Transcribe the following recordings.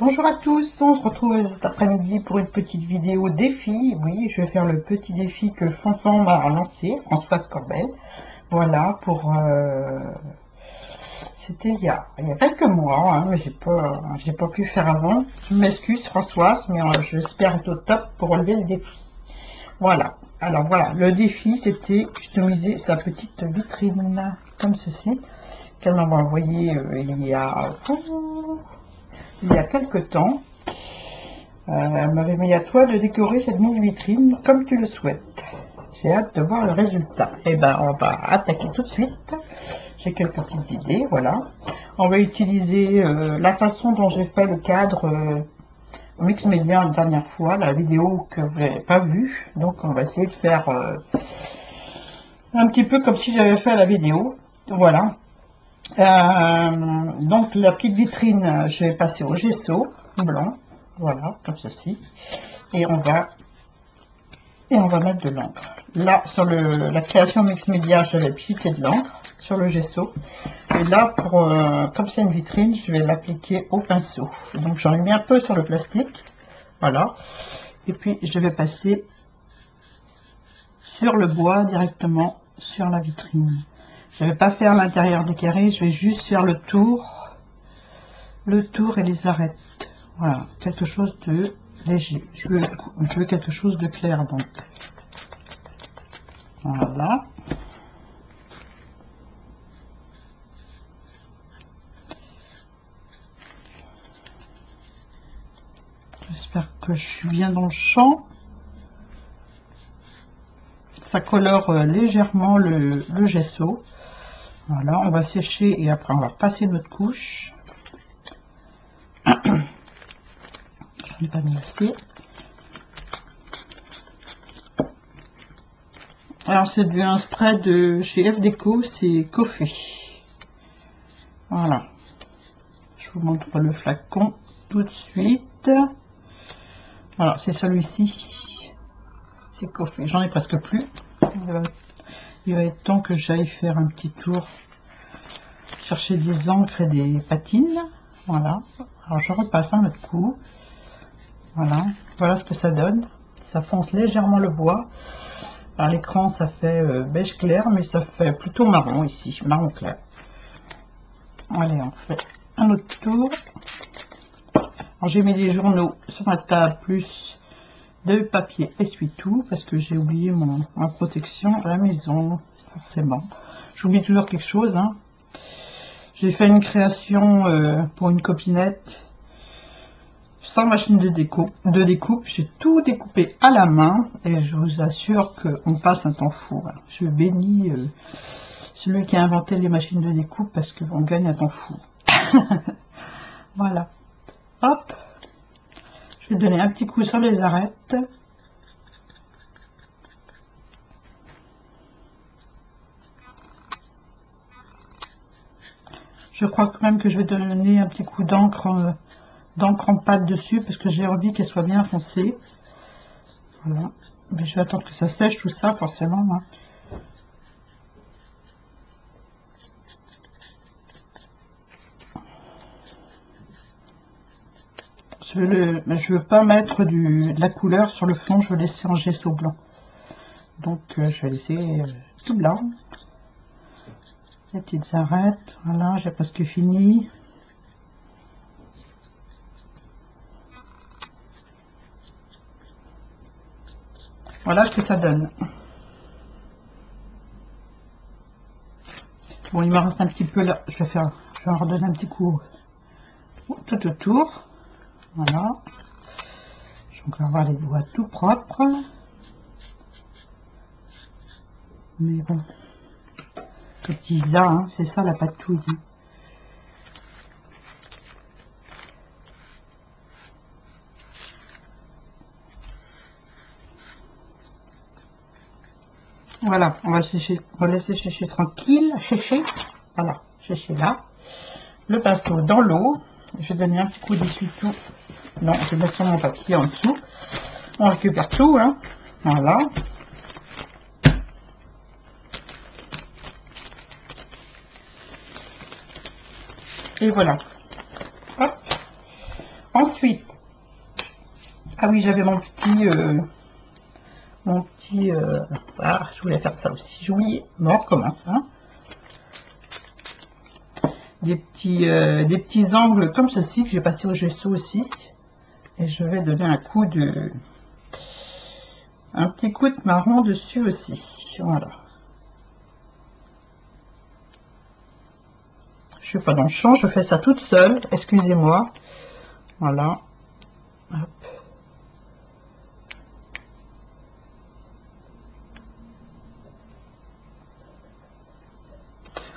Bonjour à tous, on se retrouve cet après-midi pour une petite vidéo défi. Oui, je vais faire le petit défi que Fanfan m'a lancé, Françoise Corbel. Voilà, c'était il y a quelques mois, hein, mais j'ai pas pu faire avant. Je m'excuse Françoise, mais j'espère être au top pour relever le défi. Voilà, alors voilà, le défi c'était customiser sa petite vitrine, comme ceci, qu'elle m'a envoyé il y a quelques temps. Elle m'avait mis à toi de décorer cette mini-vitrine comme tu le souhaites. J'ai hâte de voir le résultat. Et ben, on va attaquer tout de suite. J'ai quelques petites idées, voilà. On va utiliser la façon dont j'ai fait le cadre Mix Media la dernière fois, la vidéo que vous n'avez pas vue. Donc, on va essayer de faire un petit peu comme si j'avais fait la vidéo. Voilà. Donc, la petite vitrine, je vais passer au gesso blanc. Voilà, comme ceci. Et on va mettre de l'encre. Là, sur la création Mix Media, j'avais piqué de l'encre sur le gesso. Et là, comme c'est une vitrine, je vais l'appliquer au pinceau. Donc, j'en ai mis un peu sur le plastique. Voilà. Et puis, je vais passer sur le bois directement sur la vitrine. Je ne vais pas faire l'intérieur des carrés, je vais juste faire le tour et les arêtes. Voilà, quelque chose de léger. Je veux quelque chose de clair, donc. Voilà. J'espère que je suis bien dans le champ. Ça colore légèrement le gesso. Voilà, on va sécher et après on va passer notre couche. Je n'ai pas mis assez. Alors c'est un spray de chez F Déco, c'est Coffee. Voilà. Je vous montre le flacon tout de suite. Voilà, c'est celui-ci. C'est Coffee. J'en ai presque plus. Il va être temps que j'aille faire un petit tour, chercher des encres et des patines. Voilà. Alors je repasse un autre coup. Voilà. Voilà ce que ça donne. Ça fonce légèrement le bois. À l'écran, ça fait beige clair, mais ça fait plutôt marron ici, marron clair. Allez, on fait un autre tour. Alors, j'ai mis les journaux sur ma table, plus de papier essuie-tout, parce que j'ai oublié ma protection à la maison, forcément. J'oublie toujours quelque chose, hein. J'ai fait une création pour une copinette, sans machine de découpe, j'ai tout découpé à la main et je vous assure qu'on passe un temps fou. Je bénis celui qui a inventé les machines de découpe parce qu'on gagne un temps fou. Voilà. Hop. Je vais donner un petit coup sur les arêtes. Je crois quand même que je vais donner un petit coup d'encre en pâte dessus parce que j'ai envie qu'elle soit bien foncée. Voilà, mais je vais attendre que ça sèche tout ça forcément, hein. Je veux pas mettre de la couleur sur le fond, je veux laisser en gesso blanc, donc je vais laisser tout blanc. Les petites arêtes, voilà, j'ai presque fini. Voilà ce que ça donne. Bon, il me reste un petit peu là. Je vais en redonner un petit coup tout autour. Voilà. Je vais encore avoir les doigts tout propres. Mais bon. Petit ça, hein, c'est ça la patouille. Voilà, on va laisser sécher tranquille, sécher, voilà, sécher là. Le pinceau dans l'eau, je vais donner un petit coup d'essuie-tout. Non, je vais mettre sur mon papier en dessous. On récupère tout, hein, voilà. Et voilà. Hop. Ensuite, ah oui, j'avais mon petit ah, je voulais faire ça aussi, j'ai oublié. Bon, on recommence, hein. Des petits angles comme ceci que j'ai passé au gesso aussi, et je vais donner un petit coup de marron dessus aussi. Voilà, je suis pas dans le champ, je fais ça toute seule, excusez-moi. Voilà. Hop.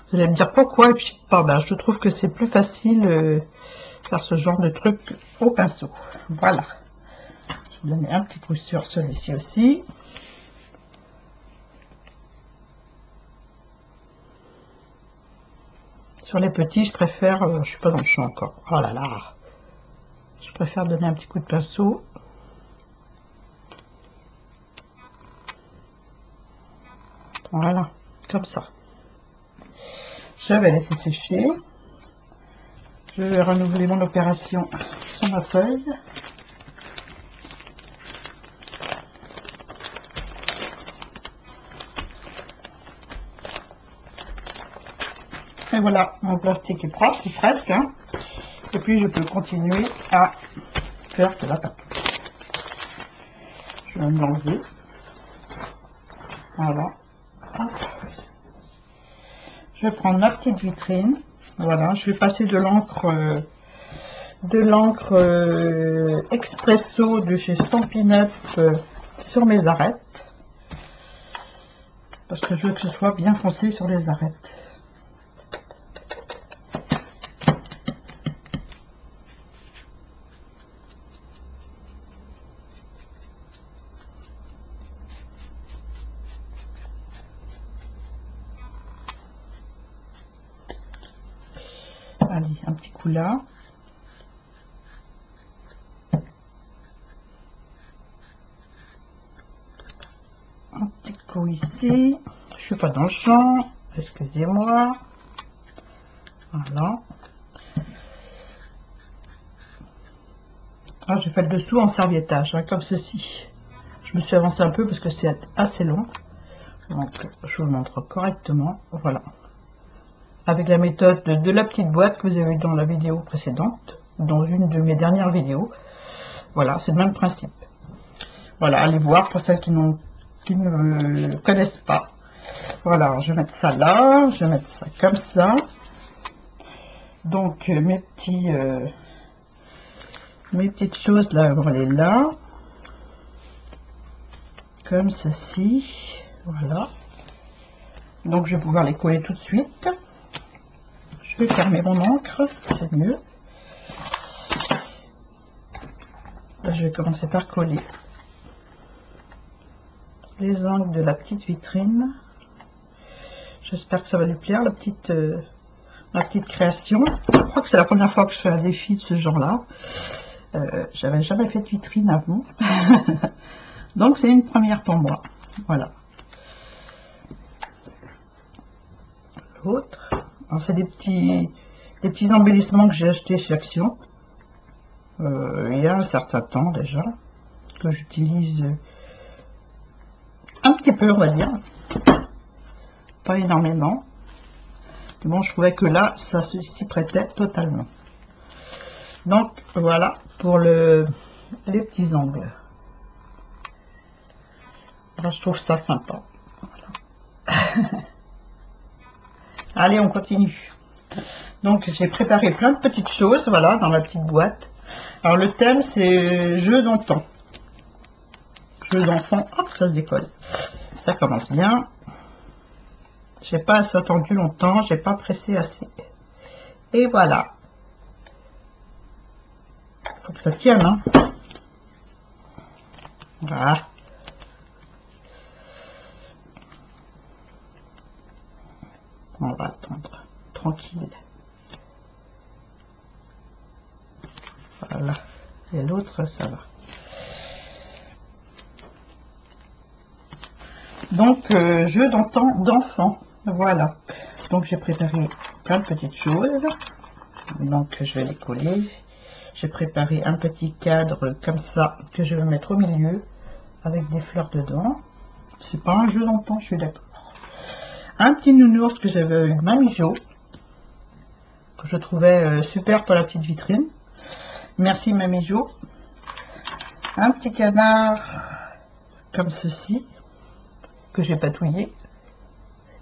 Vous allez me dire pourquoi, et puis ben, je trouve que c'est plus facile faire ce genre de truc au pinceau. Voilà, je vais donner un petit coup sur celui-ci aussi. Sur les petits, je préfère, je suis pas dans le champ encore. Oh là là, je préfère donner un petit coup de pinceau. Voilà, comme ça. Je vais laisser sécher. Je vais renouveler mon opération sur ma feuille. Et voilà, mon plastique est propre, ou presque, hein. Et puis je peux continuer à faire de la pâte. Je vais me l'enlever. Voilà. Hop. Je vais prendre ma petite vitrine. Voilà, je vais passer de l'encre expresso de chez Stampin' Up sur mes arêtes, parce que je veux que ce soit bien foncé sur les arêtes. Allez, un petit coup là. Un petit coup ici. Je suis pas dans le champ, excusez-moi. Voilà. Ah, j'ai fait le dessous en serviettage, hein, comme ceci. Je me suis avancé un peu parce que c'est assez long. Donc, je vous le montre correctement. Voilà. Avec la méthode de la petite boîte que vous avez vu dans la vidéo précédente, dans une de mes dernières vidéos. Voilà, c'est le même principe. Voilà, allez voir pour celles qui ne connaissent pas. Voilà, je vais mettre ça là, je vais mettre ça comme ça. Donc mes petites choses là, vont aller là, comme ceci. Voilà. Donc je vais pouvoir les coller tout de suite. Je vais fermer mon encre, c'est mieux. Là, je vais commencer par coller les angles de la petite vitrine. J'espère que ça va lui plaire, ma petite création. Je crois que c'est la première fois que je fais un défi de ce genre-là. J'avais jamais fait de vitrine avant. Donc c'est une première pour moi. Voilà. L'autre. C'est des petits embellissements que j'ai achetés chez Action. Il y a un certain temps déjà, que j'utilise un petit peu, on va dire. Pas énormément. Mais bon, je trouvais que là, ça s'y prêtait totalement. Donc, voilà pour les petits angles. Alors, je trouve ça sympa. Voilà. Allez, on continue. Donc, j'ai préparé plein de petites choses, voilà, dans la petite boîte. Alors, le thème, c'est jeux d'antan. Jeux d'enfants. Hop, ça se décolle. Ça commence bien. J'ai pas assez attendu longtemps, j'ai pas pressé assez. Et voilà. Faut que ça tienne, hein. Voilà. On va attendre. Tranquille. Voilà. Et l'autre, ça va. Donc, jeu d'enfant. Voilà. Donc, j'ai préparé plein de petites choses. Donc, je vais les coller. j'ai préparé un petit cadre comme ça que je vais mettre au milieu avec des fleurs dedans. C'est pas un jeu d'enfant, je suis d'accord. Un petit nounours que j'avais avec Mamie Jo, que je trouvais super pour la petite vitrine. Merci Mamie Jo. Un petit canard comme ceci que j'ai patouillé.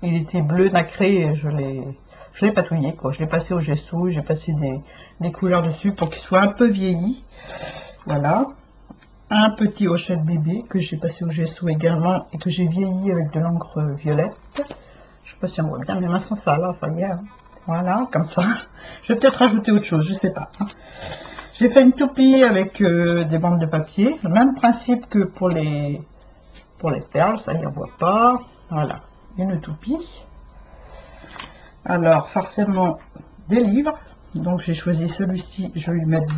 Il était bleu nacré et je l'ai patouillé quoi. Je l'ai passé au gesso, j'ai passé des couleurs dessus pour qu'il soit un peu vieilli. Voilà. Un petit hochet de bébé que j'ai passé au gesso également et que j'ai vieilli avec de l'encre violette. Je sais pas si on voit bien, mais maintenant ça là, ça y est. Hein. Voilà, comme ça. Je vais peut-être rajouter autre chose, je sais pas. Hein. J'ai fait une toupie avec des bandes de papier. Le même principe que pour les perles, ça y on voit pas. Voilà, une toupie. Alors, forcément, des livres. Donc, j'ai choisi celui-ci. Je vais lui mettre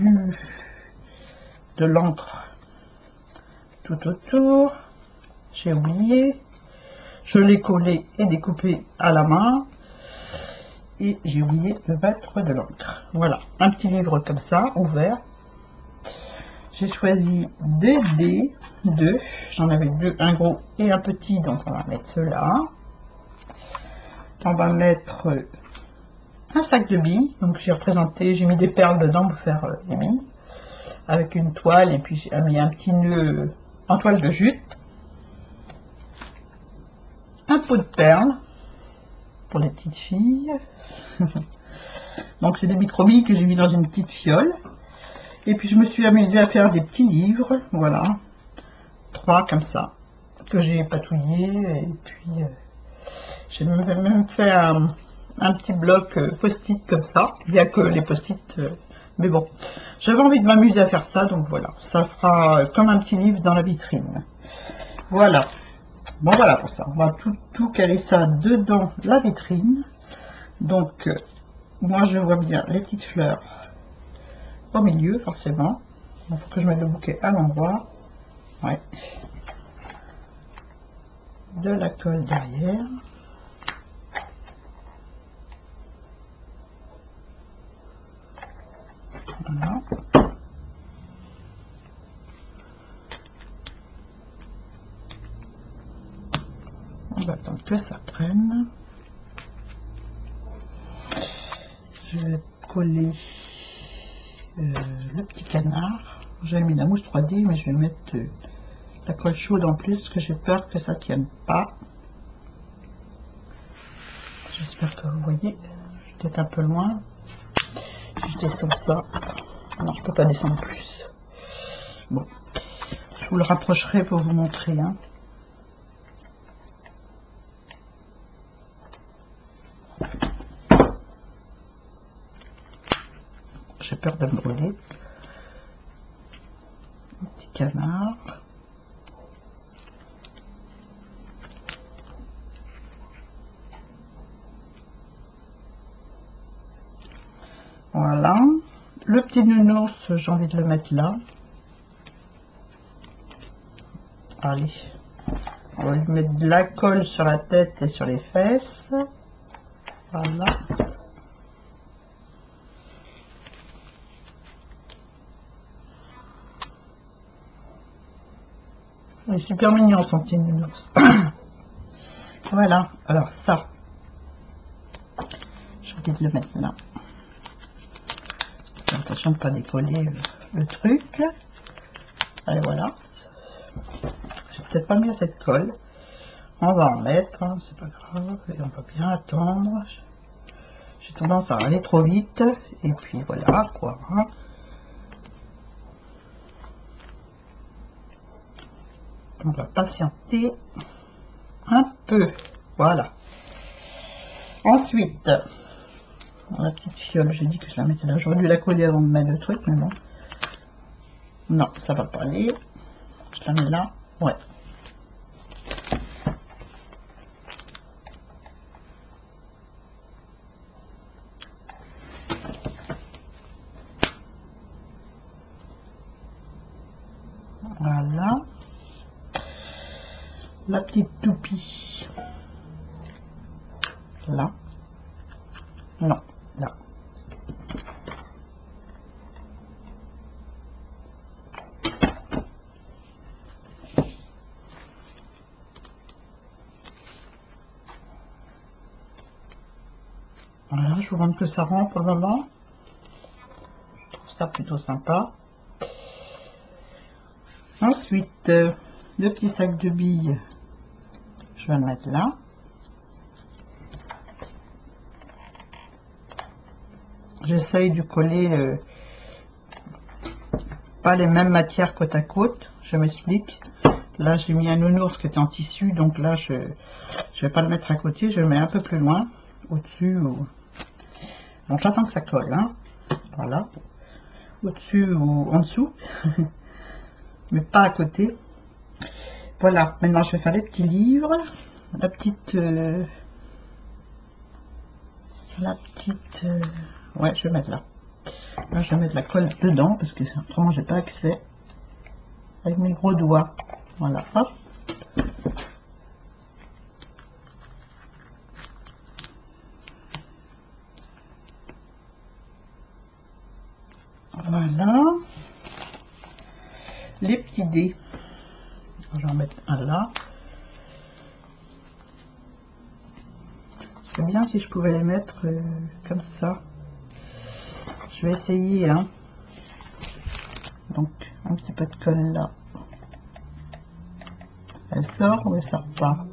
de l'encre tout autour. J'ai oublié. Je l'ai collé et découpé à la main. Et j'ai oublié de mettre de l'encre. Voilà, un petit livre comme ça, ouvert. J'ai choisi des dés, deux. J'en avais deux, un gros et un petit, donc on va mettre cela. On va mettre un sac de billes. Donc j'ai représenté, j'ai mis des perles dedans pour faire les billes. Avec une toile et puis j'ai mis un petit nœud en toile de jute. Un pot de perles pour les petites filles. Donc c'est des micro-billes que j'ai mis dans une petite fiole. Et puis je me suis amusée à faire des petits livres, voilà, 3 comme ça, que j'ai patouillé. Et puis j'ai même fait un petit bloc post-it comme ça. Il n'y a que les post-it, mais bon, j'avais envie de m'amuser à faire ça, donc voilà, ça fera comme un petit livre dans la vitrine. Voilà, bon voilà pour ça, on va tout caler ça dedans la vitrine. Donc moi je vois bien les petites fleurs au milieu forcément. Il faut que je mette le bouquet à l'endroit. Ouais. De la colle derrière. Voilà. On va attendre que ça prenne. Je vais coller le petit canard. J'avais mis la mousse 3D, mais je vais mettre la colle chaude en plus, parce que j'ai peur que ça tienne pas. J'espère que vous voyez. Je suis peut-être un peu loin. Je descends ça. Non, je peux pas descendre plus. Bon, je vous le rapprocherai pour vous montrer. Hein. J'ai peur de me brûler. Un petit canard. Voilà. Le petit nounours, j'ai envie de le mettre là. Allez. On va lui mettre de la colle sur la tête et sur les fesses. Voilà. Il est super mignon son petit nounours. Voilà. Alors ça, j'ai envie de le mettre là. Fais attention de ne pas décoller le truc. Allez, voilà. J'ai peut-être pas mis assez de colle. On va en mettre, hein, c'est pas grave. Et on va bien attendre. J'ai tendance à aller trop vite. Et puis voilà quoi. Hein. On va patienter un peu. Voilà. Ensuite, la petite fiole, j'ai dit que je la mettais là. J'aurais dû la coller avant de mettre le truc, mais bon. Non, ça va pas aller. Je la mets là. Ouais. Voilà. La petite toupie. Là. Non, là. vous montre que ça rend pour le moment. Je trouve ça plutôt sympa. Ensuite, le petit sac de billes, je vais le mettre là. J'essaye de coller pas les mêmes matières côte à côte. Je m'explique. Là, j'ai mis un nounours qui était en tissu, donc là, je vais pas le mettre à côté, je le mets un peu plus loin, au-dessus. Bon, j'attends que ça colle, hein. Voilà. Au-dessus ou en dessous, mais pas à côté. Voilà, maintenant je vais faire les petits livres. La petite... ouais, je vais mettre là. Là, je vais mettre la colle dedans, parce que autrement, j'ai pas accès. Avec mes gros doigts. Voilà, hop. Voilà. Les petits dés. Je vais en mettre un là. C'est bien si je pouvais les mettre comme ça. Je vais essayer, hein. Donc, un petit peu de colle là. Elle sort ou elle sort pas?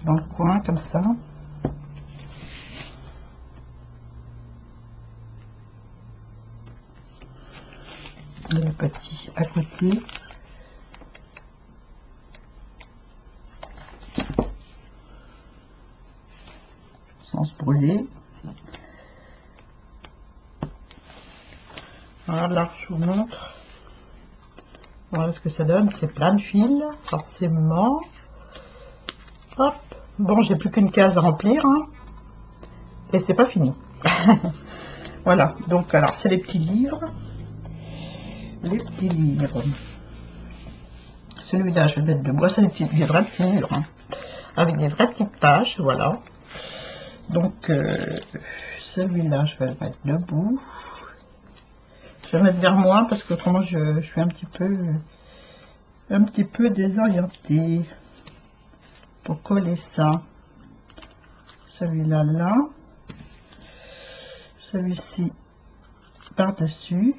Dans le coin, comme ça. Et le petit à côté. Sans se brûler. Voilà, je vous montre. Voilà ce que ça donne. C'est plein de fils, forcément. Hop. Bon, j'ai plus qu'une case à remplir, hein. Et c'est pas fini. Voilà. Donc, alors, c'est les petits livres. Les petits livres. Celui-là, je vais mettre de bois. C'est des vrais petits livres, hein. Avec des vraies petites pages, voilà. Donc, celui-là, je vais le mettre debout. Je vais le mettre vers moi parce qu'autrement, je suis un petit peu désorientée pour coller ça. Celui-là, là. Celui-ci par-dessus.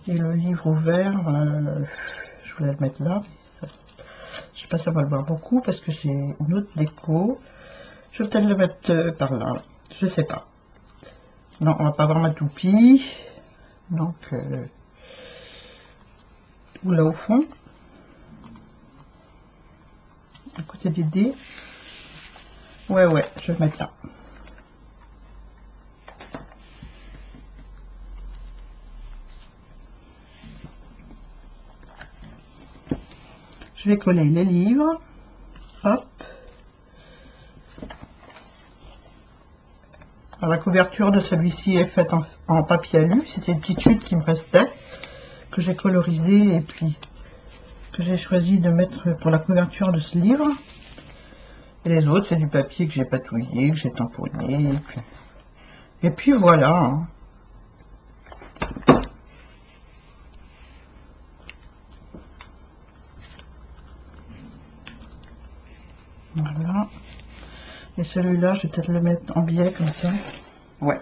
Et le livre ouvert, je voulais le mettre là. Ça, je sais pas si on va le voir beaucoup parce que c'est une autre déco. Je vais peut-être le mettre par là. Je sais pas. Non, on va pas voir ma toupie. Donc, ou là au fond. À côté des dés. Ouais, je vais le mettre là. Je vais coller les livres. Hop. Alors, la couverture de celui-ci est faite en papier alu. C'était une petite chute qui me restait, que j'ai colorisé et puis que j'ai choisi de mettre pour la couverture de ce livre. Et les autres, c'est du papier que j'ai patouillé, que j'ai tamponné. Et puis voilà. Hein. Voilà. Et celui-là, je vais peut-être le mettre en biais comme ça. Ouais.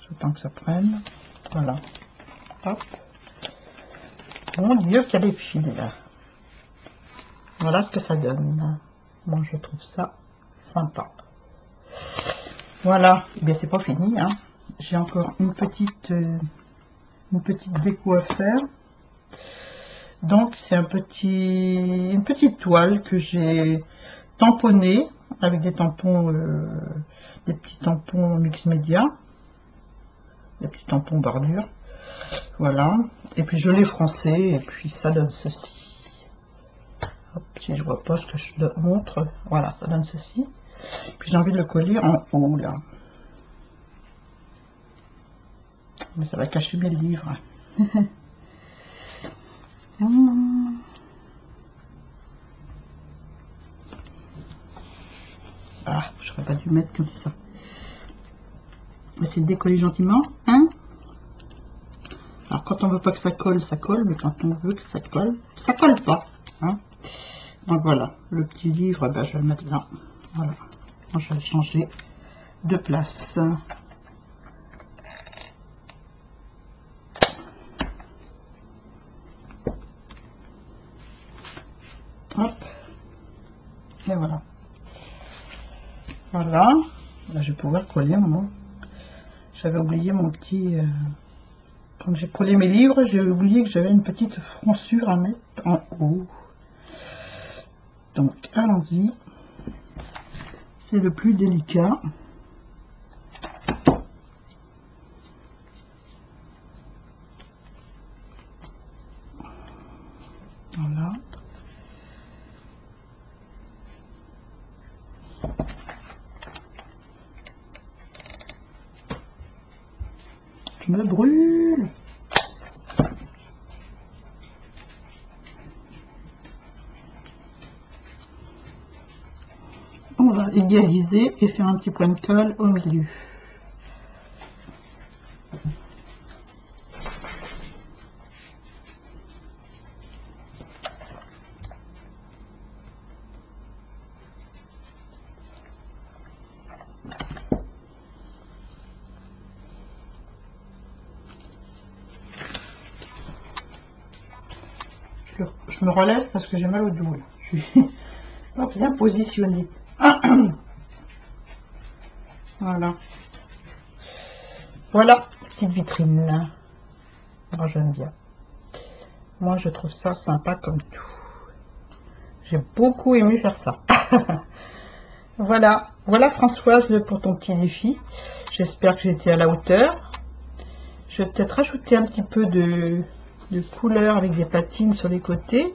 J'attends que ça prenne. Voilà. Hop. Mon Dieu, qu'il y a des fils là. Voilà ce que ça donne. Moi, je trouve ça sympa. Voilà. Eh bien, c'est pas fini, hein. J'ai encore une petite déco à faire. Donc, c'est une petite toile que j'ai tamponnée avec des tampons, des petits tampons mix média, des petits tampons bordure. Voilà. Et puis, je l'ai froncé et puis ça donne ceci. Hop, si je vois pas ce que je te montre, voilà, ça donne ceci. Puis j'ai envie de le coller en haut là. Mais ça va cacher mes livres. Ah, j'aurais pas dû mettre comme ça. On va essayer de décoller gentiment. Hein? Alors, quand on veut pas que ça colle, mais quand on veut que ça colle pas. Hein? Donc voilà, le petit livre, ben, je vais le mettre là. Voilà. Moi, je vais le changer de place. Hop. Et voilà. Voilà. Là, je vais pouvoir coller mon... J'avais oublié mon petit... Quand j'ai collé mes livres, j'ai oublié que j'avais une petite fronçure à mettre en haut. Donc, allons-y. C'est le plus délicat. Voilà. Je me brûle. On va égaliser et faire un petit point de colle au milieu. Je me relève parce que j'ai mal au dos. Je suis pas bien positionnée. Voilà. Voilà, petite vitrine. Moi, j'aime bien. Moi, je trouve ça sympa comme tout. J'ai beaucoup aimé faire ça. Voilà. Voilà, Françoise, pour ton petit défi. J'espère que j'ai été à la hauteur. Je vais peut-être rajouter un petit peu de couleur avec des patines sur les côtés.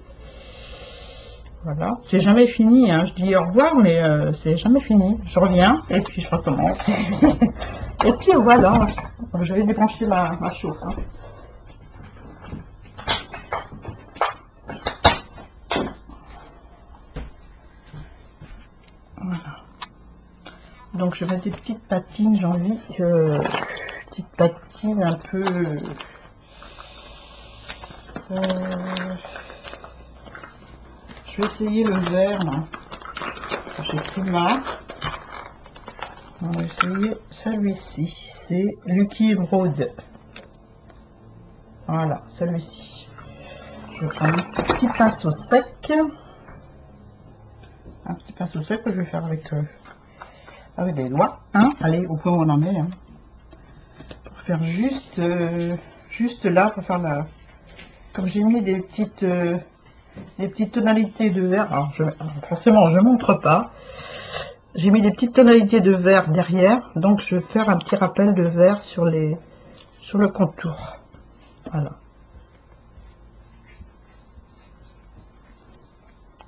Voilà, c'est jamais fini, hein. Je dis au revoir, mais c'est jamais fini. Je reviens et puis je recommence. Et puis voilà, je vais débrancher ma chauffe. Hein. Voilà. Donc je mets des petites patines, j'ai envie, petites patines un peu... je vais essayer le vert là. J'ai pris marre. On va essayer celui-ci. C'est Lucky Emerald. Voilà, celui-ci. Je vais prendre un petit pinceau sec. Un petit pinceau sec que je vais faire avec les doigts. Hein. Allez, au point où on en est. Hein. Pour faire juste là, pour faire la... Comme j'ai mis des petites tonalités de vert, alors forcément je montre pas, j'ai mis des petites tonalités de vert derrière, donc je vais faire un petit rappel de vert sur le contour. Voilà.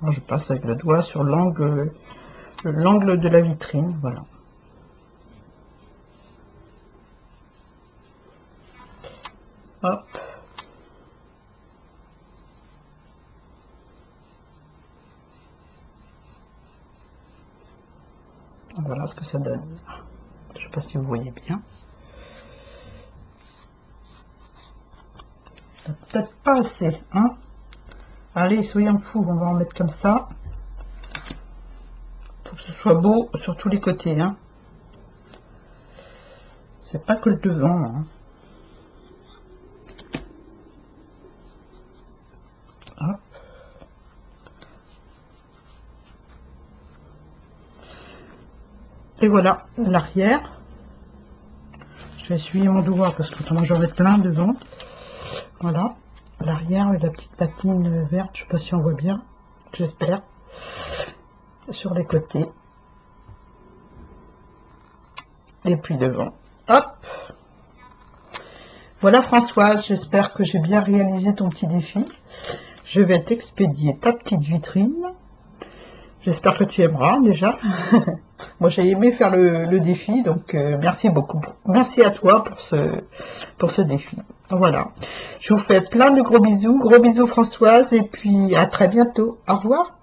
Alors, je passe avec le doigt sur l'angle de la vitrine, voilà. Hop. Voilà ce que ça donne. Je ne sais pas si vous voyez bien. Peut-être pas assez, hein. Allez, soyons fous, on va en mettre comme ça. Pour que ce soit beau sur tous les côtés, hein. C'est pas que le devant, hein. Hop. Et voilà, l'arrière. Je vais essuyer mon doigt parce que sinon j'en ai plein devant. Voilà, l'arrière avec la petite patine verte, je sais pas si on voit bien, j'espère. Sur les côtés. Et puis devant. Hop. Voilà Françoise, j'espère que j'ai bien réalisé ton petit défi. Je vais t'expédier ta petite vitrine. J'espère que tu aimeras déjà. Moi j'ai aimé faire le défi, donc merci beaucoup. Merci à toi pour ce défi. Voilà. Je vous fais plein de gros bisous Françoise, et puis à très bientôt. Au revoir.